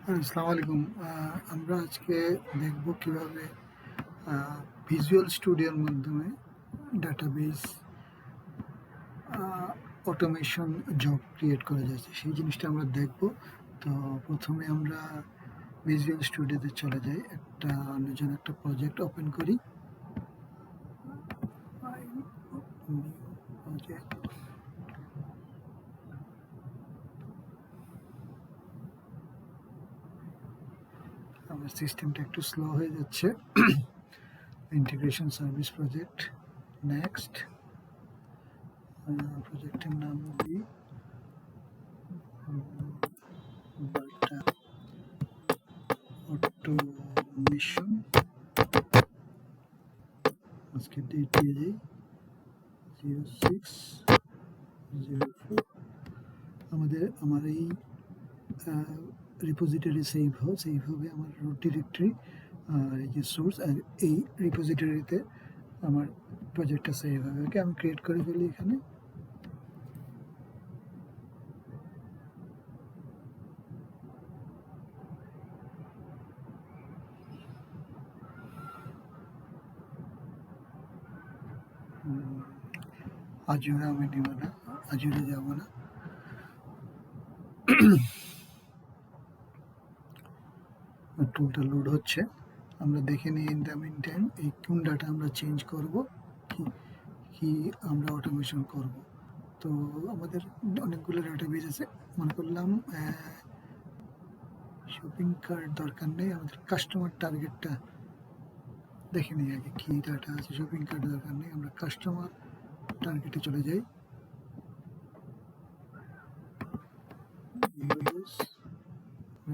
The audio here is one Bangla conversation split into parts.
আসসালামু আলাইকুম। আমরা আজকে দেখব কিভাবে ভিজুয়াল স্টুডিওর মাধ্যমে ডাটাবেস অটোমেশন জব ক্রিয়েট করা যাচ্ছে, সেই জিনিসটা আমরা দেখব। তো প্রথমে আমরা ভিজুয়াল স্টুডিওতে চলে যাই, নতুন একটা প্রজেক্ট ওপেন করি। আমার সিস্টেমটা একটু স্লো হয়ে যাচ্ছে। Integration service project, next. প্রজেক্টের নাম দিই ডাটা অটোমেশন। আজকে ডেট দিয়ে দিই 06/04। আমার এই রিপোজিটরি সেভ হবে আমার রুট ডিরেক্টরি, আর এই যে সোর্স, আর এই রিপোজিটরিতে আমার প্রজেক্টটা সেভ হবে। ওকে, আমি ক্রিয়েট করে ফেলি এখানে। আজুরে আমি নিব না, আজুরে যাব না। টুলটা লোড হচ্ছে, আমরা দেখে নিই। ইন দ্য মিন টাইম এই কোন ডাটা আমরা চেঞ্জ করব, কি আমরা অটোমেশন করব। তো আমাদের অনেকগুলো ডাটাবেস আছে। মনে করলাম শপিং কার্ট দরকার নেই, আমাদের কাস্টমার টার্গেটটা দেখে নিই আগে কি ডাটা আছে। শপিং কার্ট দরকার নেই, আমরা কাস্টমার টার্গেটে চলে যাই।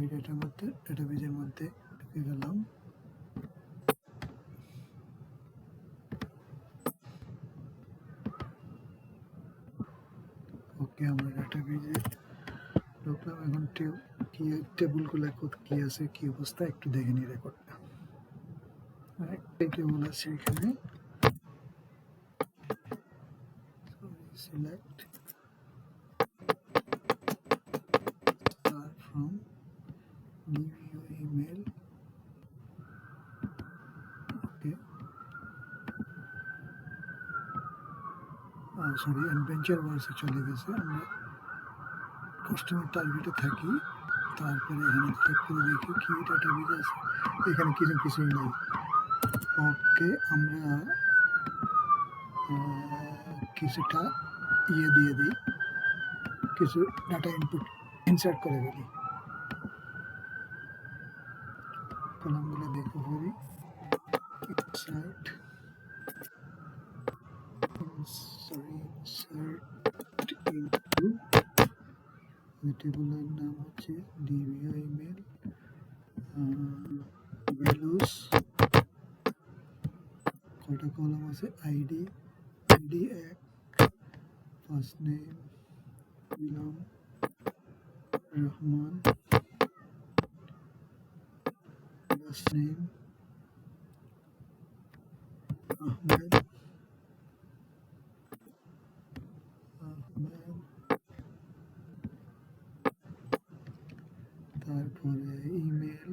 এই ডাটার মধ্যে, ডাটাবেজের মধ্যে ঢুকে গেলাম। ওকে, আমরা ডাটাবেজে ঢুকলাম। এখন কি টেবিলগুলো কি আছে, কি অবস্থা একটু দেখে নিই রেকর্ডটা। একটাই টেবিল আছে এখানে। Select from DVO email. Okay. Sorry, adventure ওয়ার্সে চলে গেছে। আমরা কাস্টমার টার্গেটে থাকি, তারপরে এখানে চেক করে দেখি কি ডাটাবেজ আছে। এখানে কিছুই নেই। ওকে, আমরা কিছুটা দিয়ে দিই, কিছু ডাটা ইনপুট ইনসার্ট করে ফেলি। কলামগুলো দেখে ফেলি। ইনসার্ট ইনটু টেবিলের নাম হচ্ছে DVO ইমেল, ভ্যালুস, কটা কলাম আছে, ID 1, first name Ilam Rahman, last name Ahmed, তারপরে ইমেল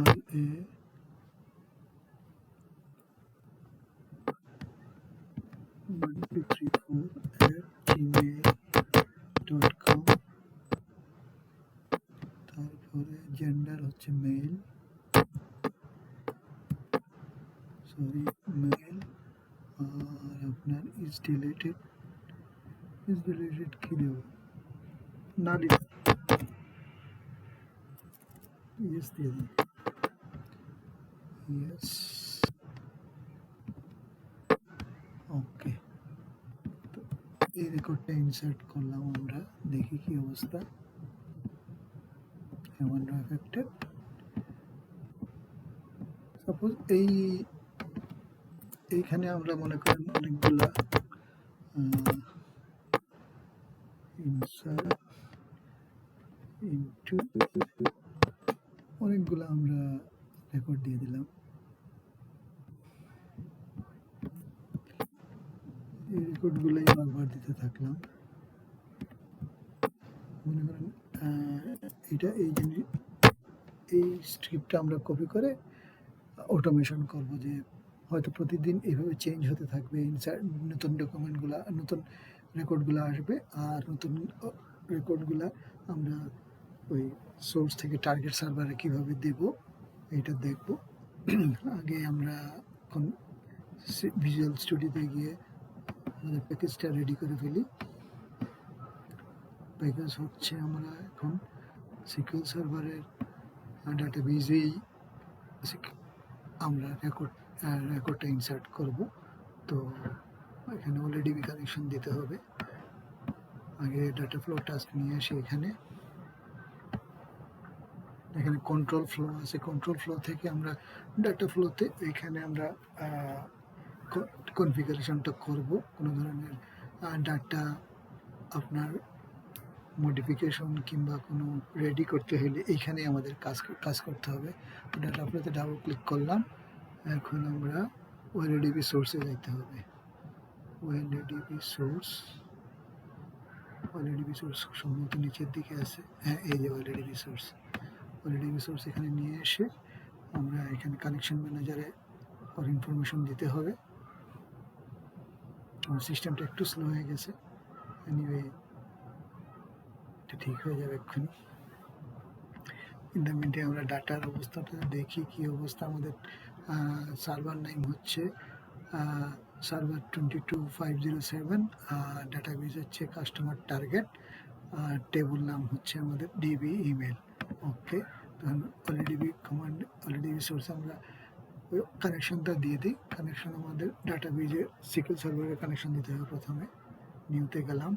RA1234@gmail.com, তারপরে জেন্ডার হচ্ছে মেল, আর আপনার ইজ ডিলেটেড কি দেব, না দিতে ইয়েস দিয়ে দিই, ইয়েস। ওকে, তো এই রেকর্ডটা ইনসার্ট করলাম আমরা, দেখি কি অবস্থা। এফেক্টেড। সাপোজ এইখানে আমরা মনে করেন অনেকগুলা ইনসার্ট ইনটু অনেকগুলো আমরা রেকর্ড দিয়ে দিলাম। এই রেকর্ডগুলোই বারবার দিতে থাকলাম। মনে করেন এটা এই স্ক্রিপ্টটা আমরা কপি করে অটোমেশন করব, যে হয়তো প্রতিদিন এইভাবে চেঞ্জ হতে থাকবে, নতুন ডকুমেন্টগুলা, নতুন রেকর্ডগুলো আসবে, আর নতুন রেকর্ডগুলা আমরা ওই সোর্স থেকে টার্গেট সার্ভারে কীভাবে দেব এটা দেখব। আগে আমরা এখন ভিজুয়াল স্টুডিওতে গিয়ে আমাদের প্যাকেজটা রেডি করে ফেলি। প্যাকেজ হচ্ছে আমরা এখন সিকিউর সার্ভারের ডাটাবেজেই আমরা রেকর্ডটা ইনসার্ট করব। তো এখানে অলরেডি কানেকশন দিতে হবে। আগে ডাটা ফ্লো টাস্ক নিয়ে এসে এখানে কন্ট্রোল ফ্লো আছে, কন্ট্রোল ফ্লো থেকে আমরা ডাটা ফ্লোতে এখানে আমরা কনফিগারেশনটা করব। কোনো ধরনের ডাটা আপনার মডিফিকেশন কিংবা কোনো রেডি করতে হলে এইখানে আমাদের কাজ করতে হবে। ডাটা ফ্লোতে ডাবল ক্লিক করলাম। এখন আমরা ওএলডিবি সোর্সে যাইতে হবে। ওএলডিবি সোর্স সম্ভবত নিচের দিকে আছে। হ্যাঁ, এই যে ওএলডিবি সোর্স এখানে নিয়ে এসে আমরা এখানে কানেকশন ম্যানেজারে ওর ইনফরমেশন দিতে হবে। আমার সিস্টেমটা একটু স্লো হয়ে গেছে, এনিওয়ে এটা ঠিক হয়ে যাবে এক্ষুনি। ইন দ্য মিনটে আমরা ডাটার অবস্থাটা দেখি কি অবস্থা। আমাদের সার্ভার নেম হচ্ছে সার্ভার 22507, ডাটাবেজ হচ্ছে কাস্টমার টার্গেট, টেবল নাম হচ্ছে আমাদের ডিবি ইমেল। ওকে, তখন ওএলডিবি কমান্ড, ওএলডিবি সোর্স আমরা কানেকশনটা দিয়ে দিই। কানেকশন আমাদের ডাটাবেজে সিকিউর সার্ভারের কানেকশন দিতে হবে। প্রথমে নিউতে গেলাম,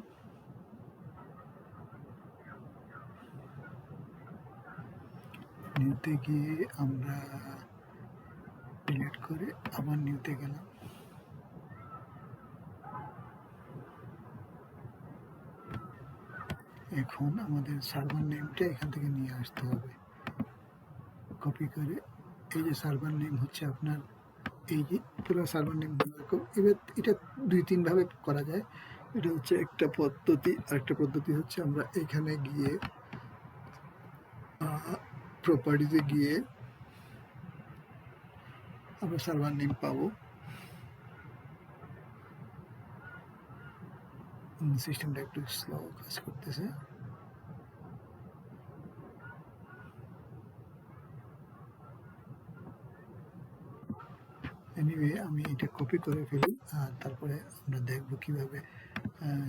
নিউতে গিয়ে আমরা ডিলিট করে আবার নিউতে গেলাম। এখন আমাদের সার্ভার নেমটা এখান থেকে নিয়ে আসতে হবে, কপি করে। এই যে সার্ভার নেম হচ্ছে আপনার, এই যে পুরো সার্ভার নেম, এবার এটা 2-3 ভাবে করা যায়। এটা হচ্ছে একটা পদ্ধতি। আরেকটা পদ্ধতি হচ্ছে আমরা এখানে গিয়ে প্রপার্টিতে গিয়ে আমরা সার্ভার নেম পাবো। সিস্টেমটা একটু স্লো কাজ করতেছে। এনিওয়ে আমি এটা কপি করে ফেলি, আর তারপরে আমরা দেখব কিভাবে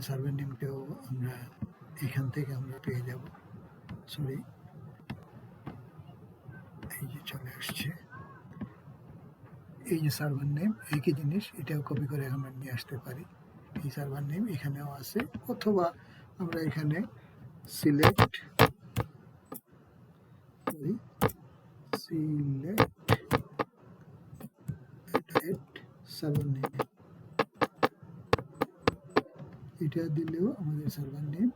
সার্ভার নেমটাও আমরা এখান থেকে আমরা পেয়ে যাব। সরি, এই যে চলে আসছে, এই যে সার্ভার নেম, একই জিনিস, এটাও কপি করে আমরা নিয়ে আসতে পারি। এই সার্ভার নেম এখানেও আছে, অথবা আমরা এখানে সিলেক্ট সার্ভার নেম, এটা দিলেও আমাদের সার্ভার নেম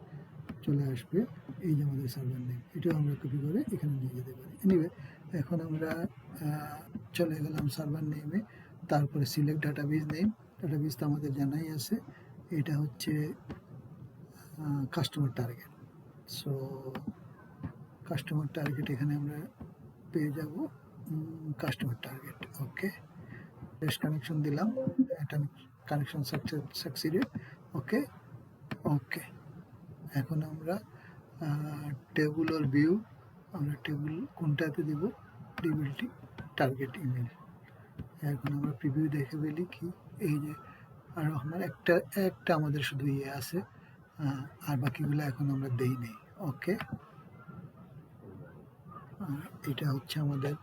চলে আসবে। এই যে আমাদের সার্ভার নেম, এটাও আমরা কপি করে এখানে নিয়ে যেতে পারি। এনিওয়ে এখন আমরা চলে গেলাম সার্ভার নেমে, তারপরে সিলেক্ট ডাটাবেজ নেম। ডাটাবেজ তো আমাদের জানাই আছে, এটা হচ্ছে customer target. So customer target এখানে আমরা পেয়ে যাব কাস্টমার টার্গেট। ওকে, টেস্ট কানেকশন দিলাম, এটা কানেকশন সাকসিডেড। ওকে ওকে, এখন আমরা টেবল আর ভিউ, আমরা টেবল কোনটাতে দেব, টেবিলটি টার্গেট ইমেল। এখন আমরা প্রিভিউ দেখে ফেলি কি, এই যে আর আমার একটা আমাদের শুধু ইয়ে আছে, আর বাকিগুলো এখন আমরা দেই নেই। ওকে, এটা হচ্ছে আমাদের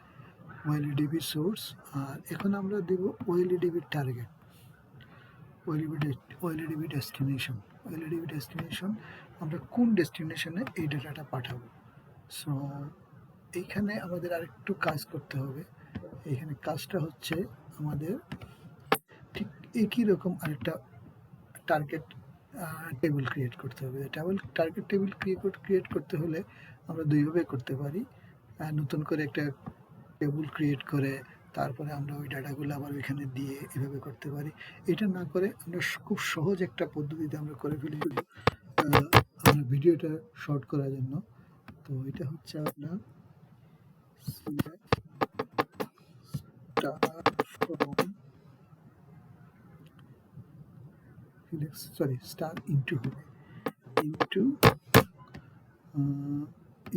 ওএলডিবি সোর্স। আর এখন আমরা দেব ওএলডিবি টার্গেট, ওএলডিবি ডেস্টিনেশন। ওএলডিবি ডেস্টিনেশন, আমরা কোন ডেস্টিনেশনে এই ডাটাটা পাঠাবো। সো এইখানে আমাদের আরেকটু কাজ করতে হবে। এইখানে কাজটা হচ্ছে আমাদের ঠিক একই রকম আরেকটা টার্গেট টেবিল ক্রিয়েট করতে হবে। টার্গেট টেবিল ক্রিয়েট করতে হলে আমরা দুইভাবে করতে পারি। নতুন করে একটা টেবিল ক্রিয়েট করে তারপরে আমরা ওই ডাটাগুলো আবার ওইখানে দিয়ে এভাবে করতে পারি। এটা না করে আমরা খুব সহজ একটা পদ্ধতিতে আমরা করে ফেলি, আমরা ভিডিওটা শর্ট করার জন্য। তো তো এটা হচ্ছে আপনার select star into হবে into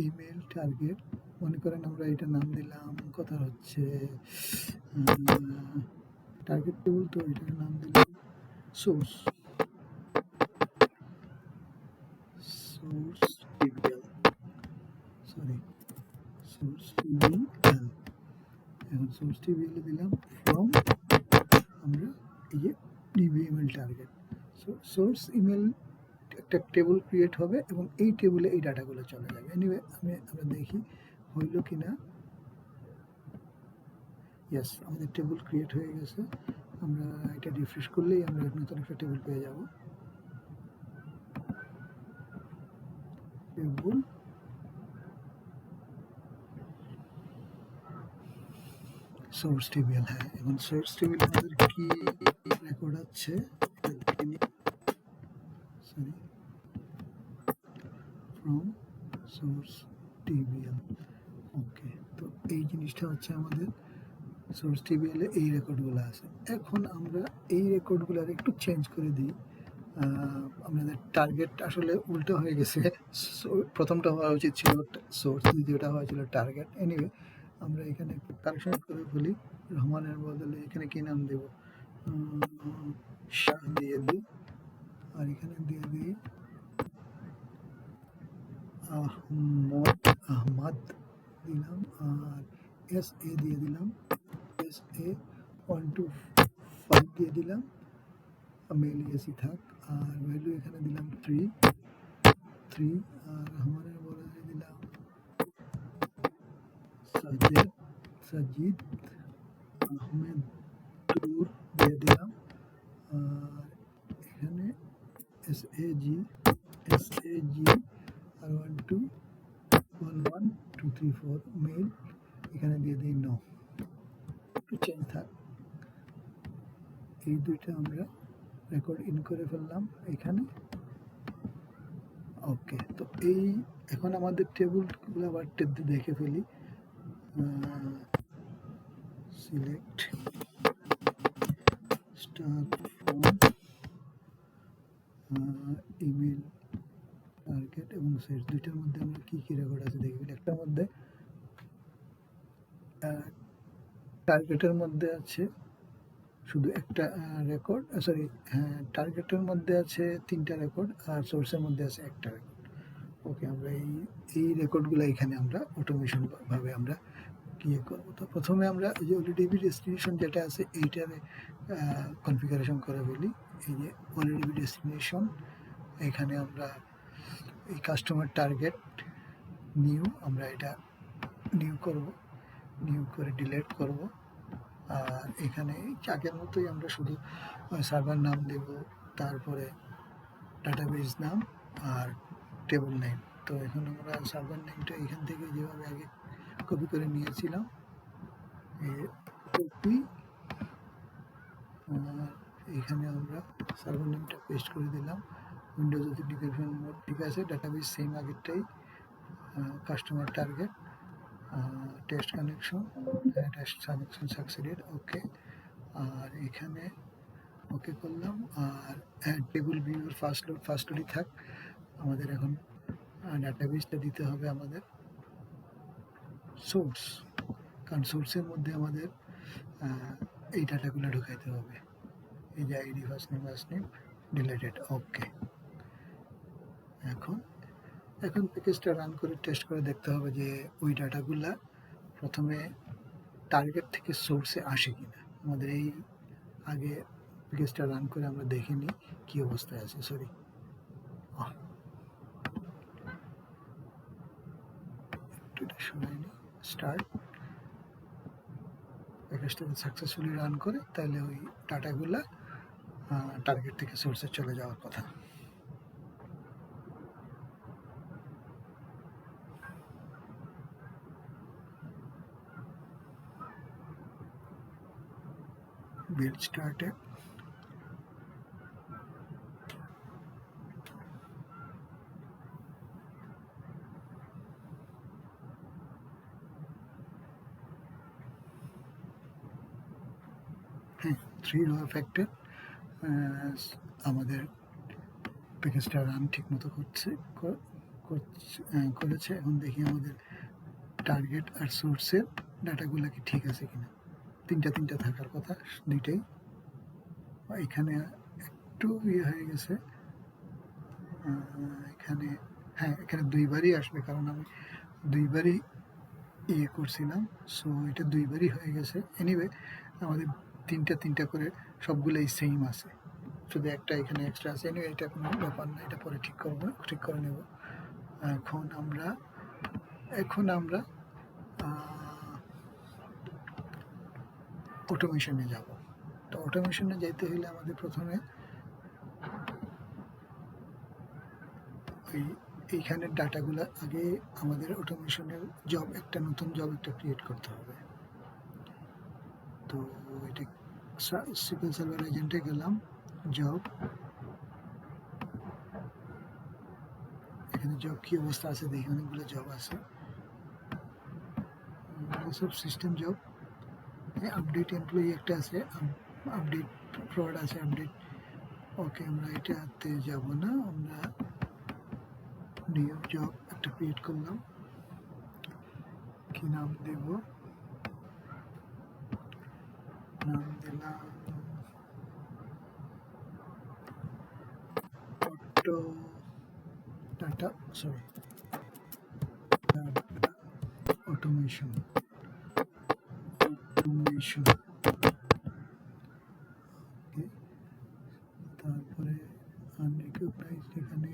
ইমেল টার্গেট, মনে করেন আমরা এটা নাম দিলাম, কথা হচ্ছে টার্গেট টেবিল, তো এটার নাম দিলাম সোর্স টিবিএল, সোর্স টিবিএল। এখন সোর্স টিবিএল দিলাম ফ্রম আমরা এই যে ডিবিএমএল টার্গেট। সোর্স ইমেল একটা টেবিল ক্রিয়েট হবে এবং এই টেবিলে এই ডাটাগুলো চলে যাবে। এনিওয়ে আমরা দেখি হইল কি না। ইয়েস, আমাদের টেবিল ক্রিয়েট হয়ে গেছে। আমরা এটা রিফ্রেশ করলেই আমরা নতুন একটা টেবিল পেয়ে যাব। টেবিল সোর্স টেবিল, হ্যাঁ। এখন সোর্স টেবিল আমাদের কি রেকর্ড আছে ফ্রম সোর্স টেবিল। ওকে, তো এই জিনিসটা হচ্ছে আমাদের সোর্স টেবিলে এই রেকর্ডগুলো আছে। এখন আমরা এই রেকর্ডগুলোর একটু চেঞ্জ করে দিই। আমাদের টার্গেট আসলে উল্টো হয়ে গেছে, প্রথমটা হওয়া উচিত ছিল সোর্স, দ্বিতীয়টা হওয়া ছিল টার্গেট। এনিওয়ে আমরা এখানে একটু কারেকশন করে ফেলি। রহমানের বদলে এখানে কি নাম দেব, শাহ দিয়ে দিই, আর এখানে দিয়ে দিই আহমদ দিলাম, আর এস এ দিয়ে দিলাম, SA 125 দিয়ে দিলাম, মেল এসি থাক, আর ভ্যালু এখানে দিলাম 3, আর রহমানের বদলে দিলাম সাজিদ আহমেদ টুর দিয়ে দিলাম, আর এখানে SAG আর 1211234 মেল এখানে দিয়ে দিই 9। একটু চেঞ্জ থাক। এই দুইটা আমরা রেকর্ড ইন করে ফেললাম এখানে। ওকে, তো এই এখন আমাদের টেবিলগুলো আবার দেখে ফেলি। Select star from email target এবং সেট, দুইটার মধ্যে আমরা কি কি রেকর্ড আছে দেখবেন। একটার মধ্যে টার্গেটের মধ্যে আছে শুধু একটা রেকর্ড, টার্গেটের মধ্যে আছে 3টা রেকর্ড, আর সোর্সের মধ্যে আছে একটা রেকর্ড। ওকে, আমরা এই রেকর্ডগুলো এখানে আমরা অটোমেশন ভাবে আমরা ইয়ে করবো। তো প্রথমে আমরা এই যে OLEDB ডেস্টিনেশন যেটা আছে এইটার কনফিগারেশন করে ফেলি। এই যে OLEDB ডেস্টিনেশন, এখানে আমরা এই কাস্টমার টার্গেট নিউ, আমরা এটা নিউ করব, নিউ করে ডিলিট করব। আর এখানে আগের মতোই আমরা শুধু সার্ভার নাম দেব, তারপরে ডাটাবেস নাম আর টেবিল নেম। তো এখন আমরা সার্ভার নেমটা এখান থেকে যেভাবে আগে কপি করে নিয়েছিলাম, কপি, এখানে আমরা সার্ভার নেমটা পেস্ট করে দিলাম। উইন্ডোজ অথেন্টিকেশন মোড ঠিক আছে, ডাটাবেস সেম আগেরটাই, customer target, test connection succeeded, okay. আর এখানে ওকে করলাম, আর টেবিল ভিউর ফার্স্ট লোডই থাক। আমাদের এখন ডাটাবেসটা দিতে হবে আমাদের সোর্স, কারণ সোর্সের মধ্যে আমাদের এই ডাটাগুলো ঢুকাইতে হবে। এই যে আইডি, ফার্স্ট নেম ডিলেটেড, ওকে। এখন প্যাকেজটা রান করে টেস্ট করে দেখতে হবে যে ওই ডাটাগুলা প্রথমে টার্গেট থেকে সোর্সে আসে কিনা। আমাদের এই আগে প্যাকেজটা রান করে আমরা দেখে নিই কী অবস্থায় আছে। সরি, এটা শোনায়নি। স্টার্ট, প্যাকেজটা সাকসেসফুলি রান করে, তাহলে ওই ডাটাগুলা টার্গেট থেকে সোর্সে চলে যাওয়ার কথা। build started, 3 র এফেক্টে আমাদের প্যাকেজটা রান ঠিক মতো করেছে। এখন দেখি আমাদের টার্গেট আর সোর্সের ডাটাগুলো কি ঠিক আছে কিনা। তিনটা থাকার কথা, দুইটাই। এখানে একটু হয়ে গেছে, এখানে হ্যাঁ, এখানে দুইবারই আসবে, কারণ আমি দুইবারই করছিলাম, সো এটা দুইবারই হয়ে গেছে। এনিওয়ে, আমাদের তিনটা করে সবগুলোই সেম আছে, শুধু একটা এখানে এক্সট্রা আছে। এনিওয়ে, এটা কোনো ব্যাপার না, এটা পরে ঠিক করে নেব। এখন আমরা অটোমেশনে যাব। তো অটোমেশনে যাইতে হলে আমাদের প্রথমে এইখানের ডাটাগুলো আগে আমাদের অটোমেশনের নতুন জব একটা ক্রিয়েট করতে হবে। তো এটা সিকিউর সার্ভার এজেন্টে গেলাম, জব, এখানে জব কি অবস্থা আছে দেখি, অনেকগুলো জব আছে, সব সিস্টেম জব। আপডেট এমপ্লয়ি একটা আছে, আপডেট ফ্রড আছে, আপডেট। ওকে, আমরা এটাতে যাব না, আমরা নিউ জব একটা ক্রিয়েট করলাম। কি নাম দেব? নাম দিলাম অটো ডাটা, সরি, অটোমেশন। তারপরে আনরিকগনাইজড, এখানে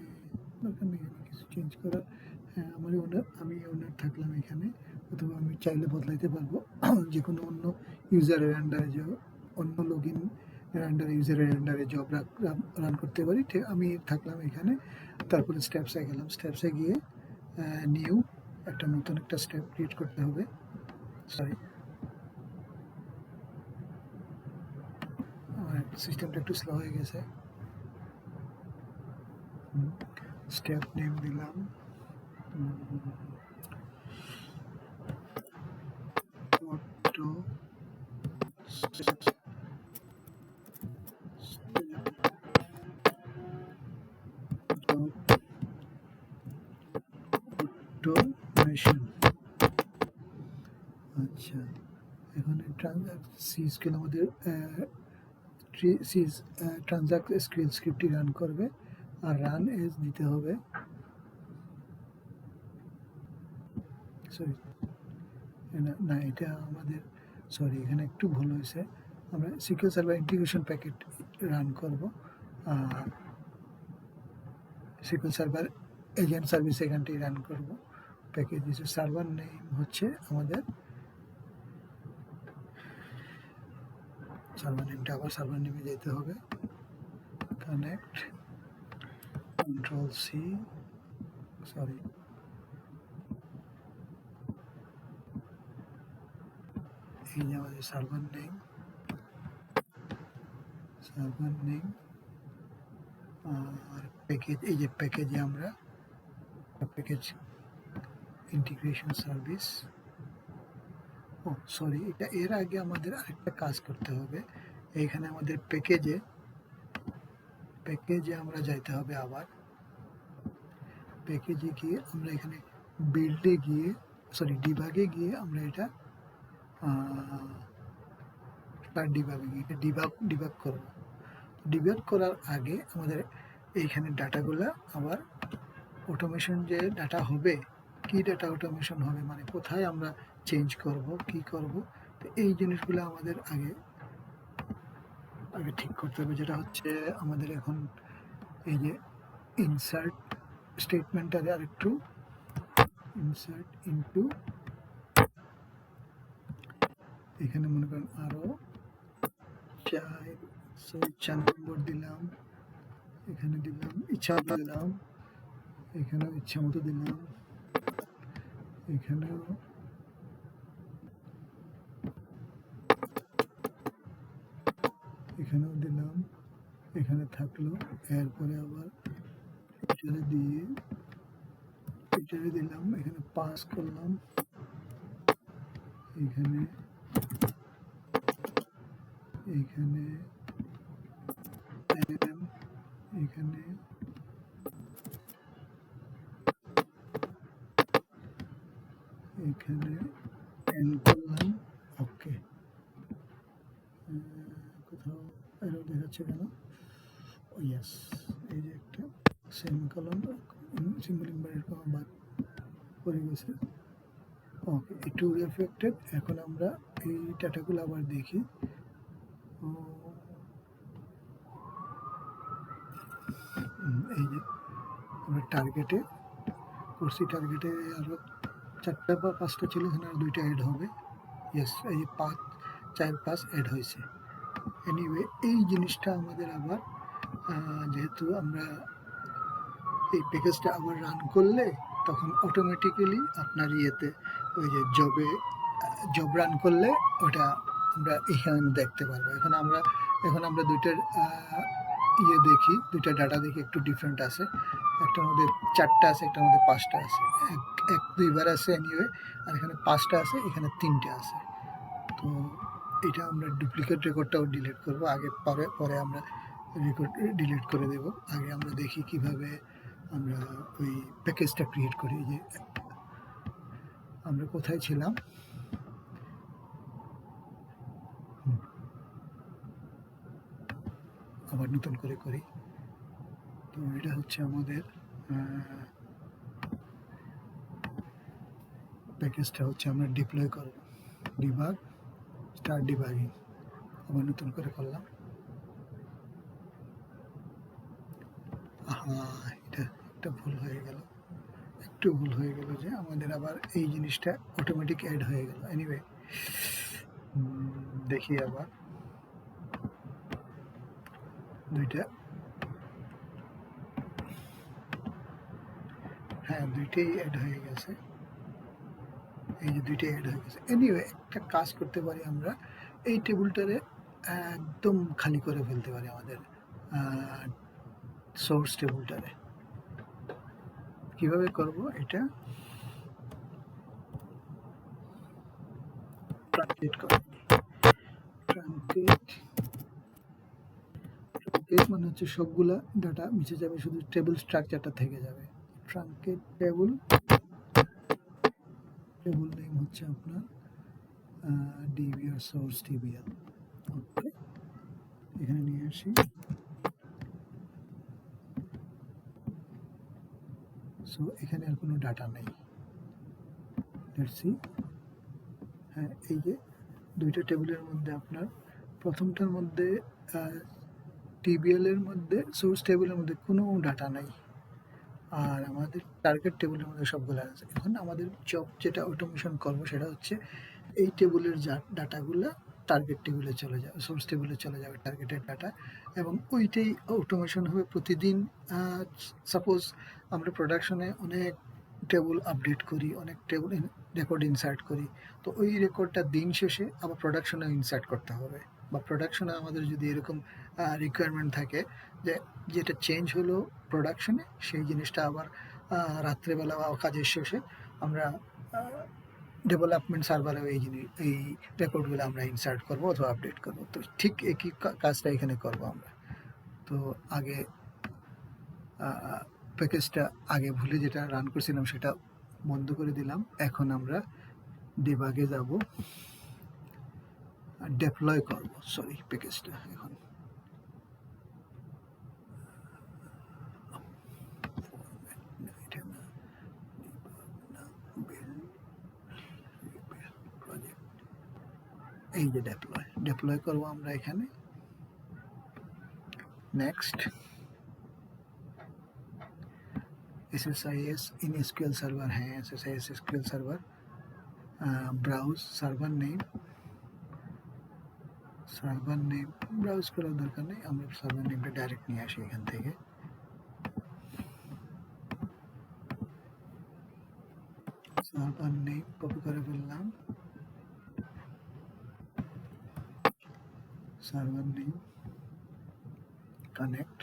দরকার নেই কিছু চেঞ্জ করার। হ্যাঁ, আমি ওনার থাকলাম এখানে, অথবা আমি চাইলে বদলাইতে পারবো যে কোনো অন্য ইউজারের আন্ডারে, অন্য লগ ইন আন্ডারে, ইউজারের আন্ডারে জব রান করতে পারি। ঠিক, আমি থাকলাম এখানে। তারপরে স্টেপসে গেলাম, স্টেপসে গিয়ে নিউ নতুন একটা স্টেপ ক্রিয়েট করতে হবে। সরি, আমার সিস্টেমটা একটু স্লো হয়ে গেছে। স্টেপ নেম দিলাম অটো অটোমেশন। আচ্ছা, এখানে সিজগুলো আমাদের ট্রানজাক্ট স্ক্রিপ্টটি রান করবে, আর রান এজ দিতে হবে। সরি, না, এটা আমাদের, সরি, এখানে একটু ভুল হয়েছে। আমরা secure server integration packet run করব, আর সিকিউর সার্ভার এজেন্ট সার্ভিস এখানটি রান করব। প্যাকেজ সার্ভার নেম হচ্ছে আমাদের, সার্ভার নেমটা আবার সার্ভার নেমে যেতে হবে। কানেক্ট, কন্ট্রোল সি, সরি, এই যে আমাদের সার্ভার নেম, আর প্যাকেজ, এই যে প্যাকেজে আমরা প্যাকেজ ইন্টিগ্রেশন সার্ভিস। ও সরি, এটা এর আগে আমাদের আরেকটা কাজ করতে হবে। এইখানে আমাদের প্যাকেজে আমরা যাইতে হবে, আবার প্যাকেজে গিয়ে আমরা এখানে বিল্ডে গিয়ে, সরি, ডিবাগে গিয়ে আমরা এটা ডিবাগে গিয়ে ডিবাগ করব। ডিবাগ করার আগে আমাদের এইখানে ডাটাগুলো আবার অটোমেশন যে ডাটা হবে, কি ডাটা অটোমেশন হবে, মানে কোথায় আমরা চেঞ্জ করব, কি করব, তো এই জিনিসগুলো আমাদের আগে ঠিক করতে হবে। যেটা হচ্ছে আমাদের এখন এই যে ইনসার্ট স্টেটমেন্টটারে আরেকটু ইনসার্ট ইনটু, এখানে মনে করেন আরো 4 নম্বর দিলাম, এখানে দিলাম ইচ্ছা মতো দিলাম, এখানেও ইচ্ছা মতো দিলাম, এখানেও দিলাম, এখানে থাকলো। এরপরে আবার এটারে দিলাম, এখানে পাস করলাম, এখানে এখানে এখানে এখানে এন করলাম, ওকে। কোথাও এরর দেখাচ্ছে কেন? ইয়েস, এই যে একটা সেমিকলন সিম্বল ইনভার্টেড কমা বাদ পড়ে গেছে, ওকে। একটু রিফ্লেক্টেড। এখন আমরা এই ডাটাগুলো আবার দেখি। এই যে আমরা টার্গেটে করছি, টার্গেটে আরও 4টা বা 5টা ছিল, এখানে আর 2টা অ্যাড হবে। ইয়েস, এই যে 5, 4, 5 অ্যাড হয়েছে। এনিওয়ে এই জিনিসটা আমাদের আবার যেহেতু আমরা এই প্যাকেজটা আবার রান করলে তখন অটোমেটিক্যালি আপনার ইয়েতে ওই যে জব রান করলে ওটা আমরা এখানে দেখতে পারবো। এখন আমরা দুইটার ইয়ে দেখি, দুইটা ডাটা দেখি, একটু ডিফারেন্ট আছে। একটার মধ্যে 4টা আছে, একটার মধ্যে 5টা আছে। এক দুইবার আছে এনিওয়ে, আর এখানে 5টা আছে, এখানে 3টে আছে। তো এটা আমরা ডুপ্লিকেট রেকর্ডটাও ডিলিট করব আগে, পরে আমরা রেকর্ড ডিলিট করে দেব। আগে আমরা দেখি কিভাবে আমরা ওই প্যাকেজটা ক্রিয়েট করি। যে আমরা কোথায় ছিলাম, আবার নতুন করে করি। তো এটা হচ্ছে আমাদের প্যাকেজটা হচ্ছে আমরা ডিপ্লয় করব। ডিবাগ, স্টার্ট ডিবাগিং, আবার নতুন করে করলাম। এটা একটা ভুল হয়ে গেল, একটু ভুল হয়ে গেল যে আমাদের আবার এই জিনিসটা অটোমেটিক অ্যাড হয়ে গেল। এনিওয়ে দেখি আবার দুইটা, হ্যাঁ দুইটাই অ্যাড হয়ে গেছে, এই যে দুইটাই অ্যাড হয়ে গেছে। এনিওয়ে একটা কাজ করতে পারি আমরা, এই টেবিলটারে একদম খালি করে ফেলতে পারি আমাদের সোর্স টেবিলটারে। কিভাবে করব এটা? ট্রানকেট করব। ট্রানকেট মানে হচ্ছে সবগুলা ডাটা মিশে যাবে, শুধু টেবিল স্ট্রাকচারটা থেকে যাবে। ট্রানকেট টেবিল নেম হচ্ছে আপনার ডিবিআর সোর্স টিবিএল, ওকে। এখানে নিয়ে আসি, সো এখানে আর কোনো ডাটা নেই। লেটস সি, হ্যাঁ এই যে দুইটা টেবিলের মধ্যে আপনার প্রথমটার মধ্যে টিবিএল এর মধ্যে সোর্স টেবিলের মধ্যে কোনো ডাটা নাই, আর আমাদের টার্গেট টেবিলের মধ্যে সবগুলো আছে। এখন আমাদের জব যেটা অটোমেশন করবো সেটা হচ্ছে এই টেবিলের ডাটাগুলো টার্গেট টেবিলে চলে যাবে, সোর্স টেবিলে চলে যাবে টার্গেটের ডাটা, এবং ওইটাই অটোমেশন হবে প্রতিদিন। সাপোজ আমরা প্রোডাকশনে অনেক টেবিল আপডেট করি, অনেক টেবিল রেকর্ড ইনসার্ট করি, তো ওই রেকর্ডটা দিন শেষে আবার প্রোডাকশনে ইনসার্ট করতে হবে। বা প্রোডাকশনে আমাদের যদি এরকম রিকোয়ারমেন্ট থাকে যে যেটা চেঞ্জ হলো প্রোডাকশনে, সেই জিনিসটা আবার রাত্রেবেলা বা কাজের শেষে আমরা ডেভেলপমেন্ট সার্ভারে এই রেকর্ডগুলো আমরা ইনসার্ট করবো অথবা আপডেট করবো। তো ঠিক একই কাজটা এখানে করবো আমরা। তো আগে প্যাকেজটা আগে ভুলে যেটা রান করছিলাম সেটা বন্ধ করে দিলাম। এখন আমরা ডিবাগে যাব, ডেপ্লয় করব, সরি প্যাকেজটা এখন এই যে ডেপ্লয় করব আমরা এখানে। Next, SSIS in SQL server, হ্যাঁ SSIS SQL server. Browse server name browse করার দরকার নেই, আমরা সার্ভার নেমটা ডাইরেক্ট নিয়ে আসি এখান থেকে। সার্ভার নেম কপি করে ফেললাম, server name connect,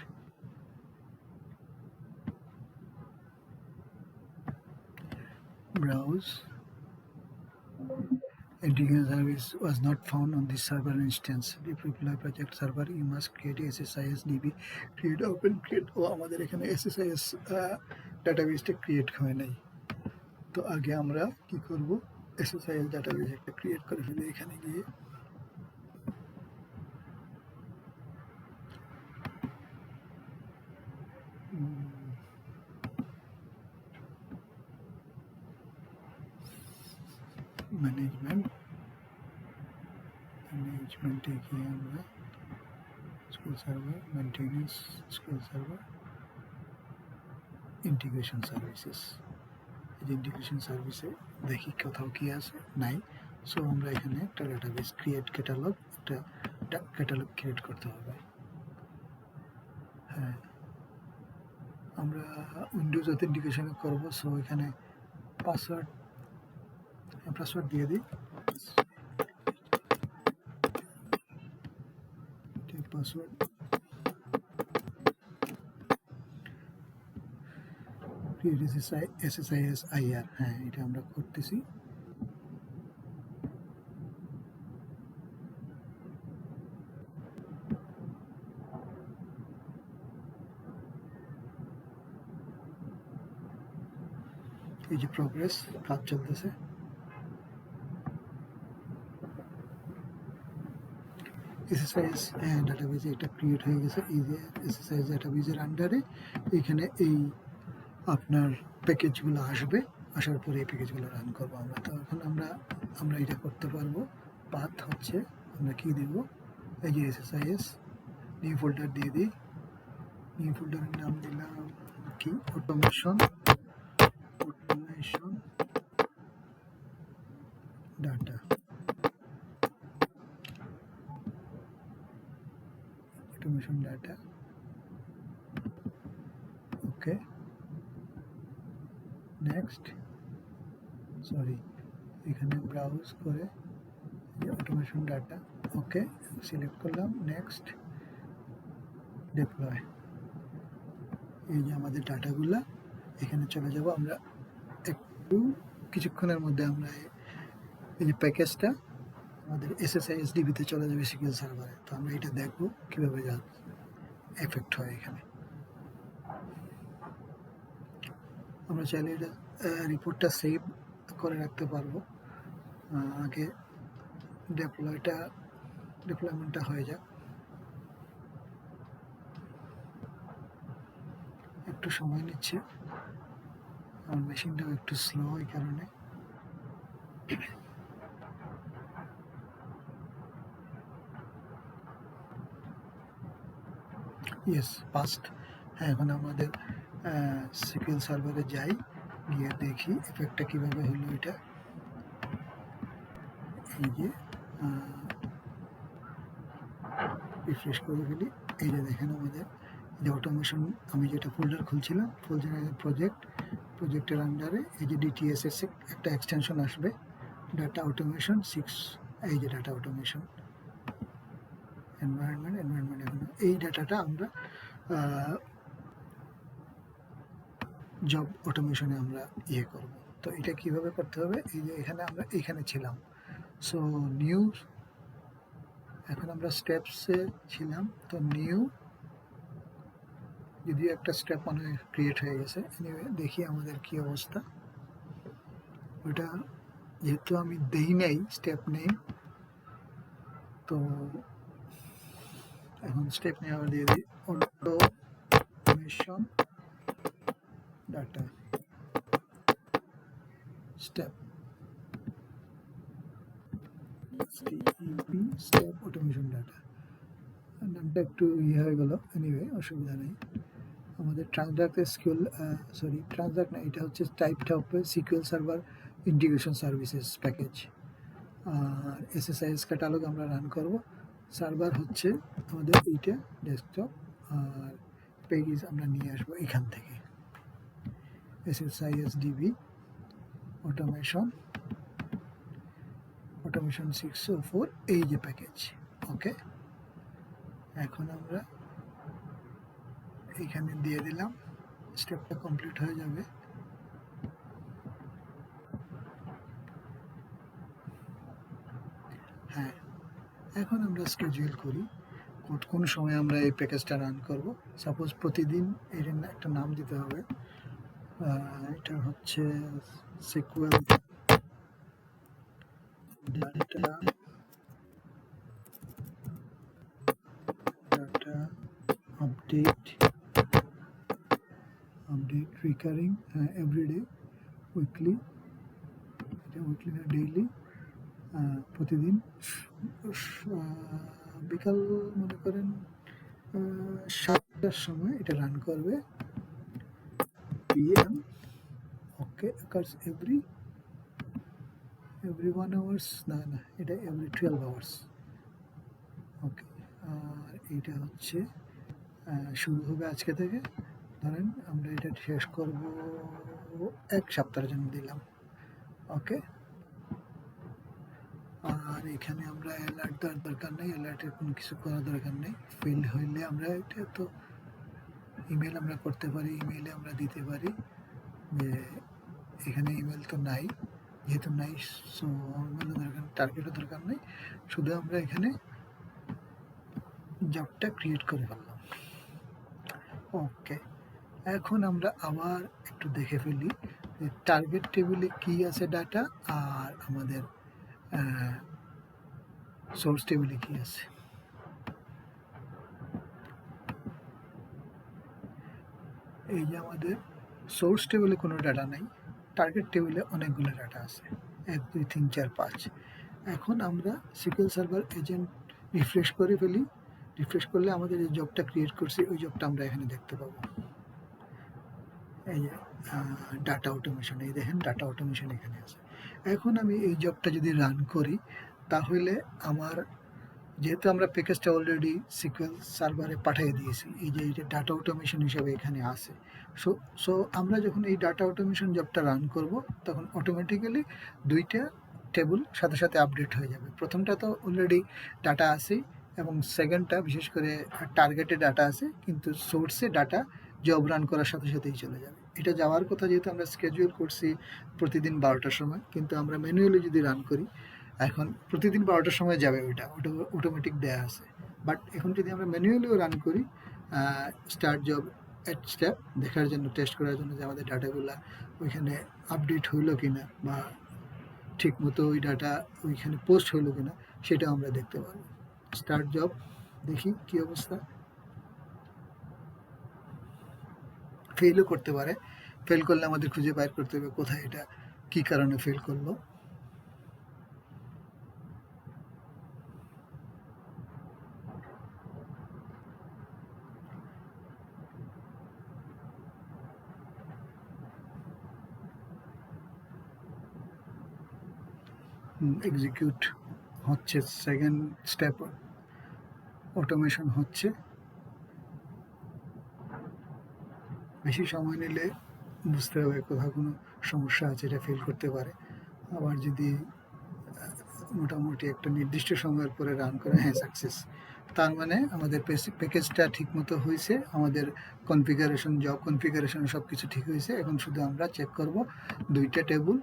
browse Integration service was not found on this server instance. If reply project server, you must create SSIS DB, create open create ও আমাদের এখানে SSIS ডাটাবেসটা ক্রিয়েট হয় নাই। তো আগে আমরা কি করব, SSIS ডাটাবেস একটা ক্রিয়েট করে ফেলি। এখানে গিয়ে ম্যানেজমেন্টে গিয়ে আমরা school server maintenance, school server integration services, এই ইন্টিগ্রেশন সার্ভিসে দেখি কোথাও কি আছে, নাই। সো আমরা এখানে একটা ডাটাবেস ক্রিয়েট ক্যাটালগ, একটা ক্যাটালগ ক্রিয়েট করতে হবে। হ্যাঁ, আমরা উইন্ডোজ অথেন্টিকেশন করব। সো এখানে পাসওয়ার্ড দিয়ে দিই। পাসওয়ার্ড SSIS IR, হ্যাঁ এটা আমরা করতেছি। এই যে প্রোগ্রেস, কাজ চলতেছে। SSIS ডাটাবেজে এটা ক্রিয়েট হয়ে গেছে। এই যে SSIS ডাটাবেজের আন্ডারে এখানে এই আপনার প্যাকেজগুলো আসবে, আসার পরে এই প্যাকেজগুলো রান করবো আমরা। তো এখন আমরা এটা করতে পারবো। পাথ হচ্ছে আমরা কি দেব, এই যে SSIS নিউ ফোল্ডার দিয়ে দিই। নিউ ফোল্ডারের নাম দিলাম কি, অটোমেশন ডাটা। অটোমেশন ডাটা, ওকে। নেক্সট, সরি, এখানে ব্রাউজ করে অটোমেশন ডাটা, ওকে সিলেক্ট করলাম। Next, deploy. এই যে আমাদের ডাটাগুলা এখানে চলে যাব। আমরা একটু কিছুক্ষণের মধ্যে আমরা এই যে প্যাকেজটা আমাদের SSIS DB-তে চলে যাবে সিকিউর সার্ভারে। তো আমরা এটা দেখব কীভাবে এফেক্ট হয় এখানে। আমরা চাইলে এটা রিপোর্টটা সেভ করে রাখতে পারবো। আগে ডিপ্লয়মেন্টটা হয়ে যাক। একটু সময় নিচ্ছে, আমার মেশিনটাও একটু স্লো এই কারণে। Yes, fast. হ্যাঁ, এখন আমাদের সিকিউর সার্ভারে যাই, গিয়ে দেখি এফেক্টটা কীভাবে হলো। এটা এই যে রিফ্রেশ করে ফেলি। এই যে দেখেন আমাদের যে অটোমেশন, আমি যেটা ফোল্ডার খুলছিলাম, প্রজেক্টের আন্ডারে এই যে DTSS একটা এক্সটেনশন আসবে, ডাটা অটোমেশন 6। এই যে ডাটা অটোমেশন এনভায়রনমেন্ট। এখন এই ডাটাটা আমরা জব অটোমেশনে আমরা করব। তো এটা কিভাবে করতে হবে, এই যে আমরা এখানে ছিলাম। সো নিউ, এখন আমরা স্টেপসে ছিলাম। তো নিউ, যদিও একটা স্টেপ মনে ক্রিয়েট হয়ে গেছে। এনিওয়ে দেখি আমাদের কি অবস্থা। ওটা যেহেতু আমি দেই নাই, স্টেপ নেই, তো এখন স্টেপ নিয়ে আবার দিয়ে দিই automation data step, step automation data. নামটা একটু হয়ে গেল, এনিওয়ে অসুবিধা নেই। আমাদের ট্রান্সডাক্ট না, এটা হচ্ছে টাইপটা হবে secure server integration services package. আর SSIS ক্যাটালগ আমরা রান করব। সার্ভার হচ্ছে আমাদের এইটা ডেস্কটপ, আর প্যাকেজ আমরা নিয়ে আসবো এখান থেকে SSIS DB অটোমেশন 604, এই যে প্যাকেজ। ওকে, এখন আমরা এখানে দিয়ে দিলাম, স্টেপটা কমপ্লিট হয়ে যাবে। এখন আমরা স্কেজুয়াল করি কোন সময় আমরা এই প্যাকেজটা রান করব। সাপোজ প্রতিদিন এর একটা নাম দিতে হবে, এটা হচ্ছে SQL data update recurring everyday, weekly, এটা উইকলি না ডেইলি, প্রতিদিন বিকাল মনে করেন 7টার সময় এটা রান করবে PM। ওকে, occurs every 1 hours, না এটা every 12 hours। ওকে, আর এটা হচ্ছে শুরু হবে আজকে থেকে, ধরেন আমরা এটা শেষ করব 1 সপ্তাহের জন্য দিলাম। ওকে, আর এখানে আমরা অ্যালার্ট দেওয়ার দরকার নেই, অ্যালার্টের কোনো কিছু করার দরকার নেই। ফেল হইলে আমরা এটা তো ইমেল আমরা করতে পারি, ইমেইলে আমরা দিতে পারি যে এখানে ইমেল তো নাই, যেহেতু নাই সো ইমেলও দরকার, টার্গেটও দরকার নেই, শুধু আমরা এখানে জবটা ক্রিয়েট করে ফেললাম। ওকে, এখন আমরা আবার একটু দেখে ফেলি যে টার্গেট টেবিলে কি আছে ডাটা আর আমাদের সোর্স টেবিলে কি আছে। এই যে আমাদের সোর্স টেবিলে কোনো ডাটা নাই, টার্গেট টেবিলে অনেকগুলো ডাটা আছে, 1 2 3 4 5। এখন আমরা সিকিউএল সার্ভার এজেন্ট রিফ্রেশ করে ফেলি, রিফ্রেশ করলে আমাদের যে জবটা ক্রিয়েট করছি ওই জবটা আমরা এখানে দেখতে পাবো। এই যে ডাটা অটোমেশন, এই দেখেন ডাটা অটোমেশন এখানে আছে। এখন আমি এই জবটা যদি রান করি তাহলে আমার, যেহেতু আমরা প্যাকেজটা অলরেডি সিকিউএল সার্ভারে পাঠিয়ে দিয়েছি, এই যে এটা ডাটা অটোমেশন হিসাবে এখানে আছে। সো আমরা যখন এই ডাটা অটোমেশন জবটা রান করব তখন অটোমেটিক্যালি 2টা টেবিল সাথে সাথে আপডেট হয়ে যাবে। প্রথমটা তো অলরেডি ডাটা আছে এবং সেকেন্ডটা বিশেষ করে টার্গেটে ডাটা আছে, কিন্তু সোর্সে ডাটা জব রান করার সাথে সাথেই চলে যাবে। এটা যাওয়ার কথা, যেহেতু আমরা স্কেজুয়াল করছি প্রতিদিন 12টার সময়, কিন্তু আমরা ম্যানুয়ালি যদি রান করি এখন প্রতিদিন 12টার সময় যাবে, ওটা অটোমেটিক দেয়া আছে। বাট এখন যদি আমরা ম্যানুয়ালিও রান করি স্টার্ট জব এট স্টেপ দেখার জন্য, টেস্ট করার জন্য যে আমাদের ডাটাগুলো ওইখানে আপডেট হইলো কিনা বা ঠিক মতো ওই ডাটা ওইখানে পোস্ট হইলো কিনা সেটা আমরা দেখতে পারবো। স্টার্ট জব দেখি কি অবস্থা। ফেলও করতে পারে, ফেল করলে আমাদের খুঁজে বাইর করতে হবে কোথায় এটা কি কারণে ফেল করলো। এক্সিকিউট হচ্ছে, সেকেন্ড স্টেপ অটোমেশন হচ্ছে। বেশি সময় নিলে বুঝতে হবে কোথাও কোনো সমস্যা আছে, এটা ফেল করতে পারে। আবার যদি মোটামুটি একটা নির্দিষ্ট সময়ের পরে রান করে, হ্যাঁ সাকসেস, তার মানে আমাদের প্যাকেজটা ঠিক মতো হয়েছে, আমাদের কনফিগারেশন জব কনফিগারেশন সব কিছু ঠিক হয়েছে। এখন শুধু আমরা চেক করব 2টা টেবিল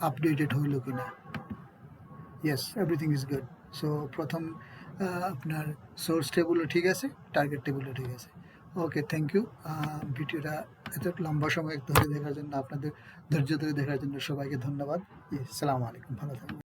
আপডেটেড হইল কিনা। Yes, everything is good. So প্রথম আপনার সোর্স টেবিলও ঠিক আছে, টার্গেট টেবিলও ঠিক আছে। ওকে, থ্যাংক ইউ। ভিডিওটা এত লম্বা সময় ধরে দেখার জন্য, আপনাদের ধৈর্য ধরে দেখার জন্য সবাইকে ধন্যবাদ। আসসালামু আলাইকুম, ভালো থাকবেন।